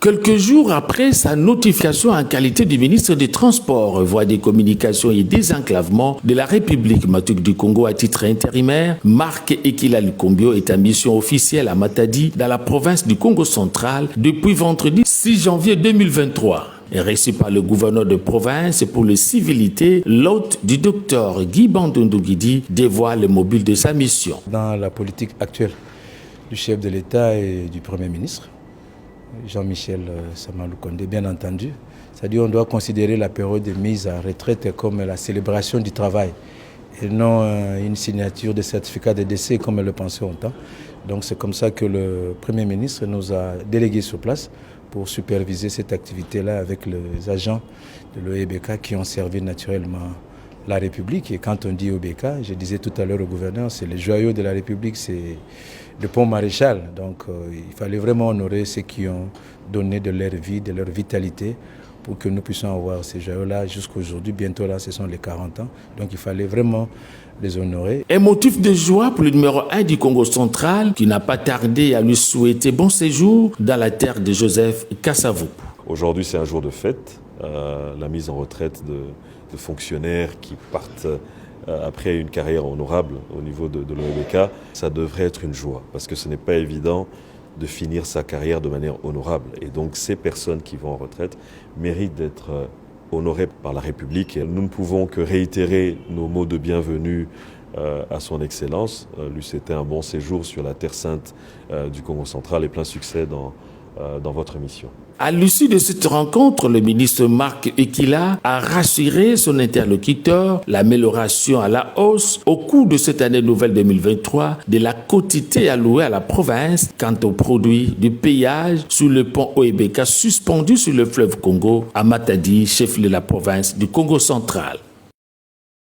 Quelques jours après sa notification en qualité de ministre des Transports, voies des communications et désenclavement de la République Matuk du Congo à titre intérimaire, Marc Ekila Lukombio est en mission officielle à Matadi, dans la province du Congo central, depuis vendredi 6 janvier 2023. Reçu par le gouverneur de province pour les civilités, l'hôte du docteur Guy Bandundu-Guidi dévoile le mobile de sa mission. Dans la politique actuelle du chef de l'État et du Premier ministre, Jean-Michel Sama Lukonde, bien entendu. C'est-à-dire qu'on doit considérer la période de mise à retraite comme la célébration du travail et non une signature de certificat de décès comme elle le pensait longtemps. Donc c'est comme ça que le Premier ministre nous a délégués sur place pour superviser cette activité-là avec les agents de l'OEBK qui ont servi naturellement la République. Et quand on dit OBK, je disais tout à l'heure au gouverneur, c'est le joyau de la République, c'est le pont Maréchal. Donc il fallait vraiment honorer ceux qui ont donné de leur vie, de leur vitalité pour que nous puissions avoir ces joyaux-là jusqu'aujourd'hui. Bientôt là, ce sont les 40 ans. Donc il fallait vraiment les honorer. Un motif de joie pour le numéro 1 du Congo central qui n'a pas tardé à lui souhaiter bon séjour dans la terre de Joseph Kasavubu. Aujourd'hui, c'est un jour de fête, la mise en retraite de fonctionnaires qui partent après une carrière honorable au niveau de l'OEBK. Ça devrait être une joie parce que ce n'est pas évident de finir sa carrière de manière honorable. Et donc ces personnes qui vont en retraite méritent d'être honorées par la République. Et nous ne pouvons que réitérer nos mots de bienvenue à son Excellence. Lui, c'était un bon séjour sur la terre sainte du Congo central et plein succès dans votre mission. À l'issue de cette rencontre, le ministre Marc Ekila a rassuré son interlocuteur l'amélioration à la hausse au cours de cette année nouvelle 2023 de la quotité allouée à la province quant aux produits du péage sur le pont OEBK suspendu sur le fleuve Congo à Matadi, chef-lieu de la province du Congo central.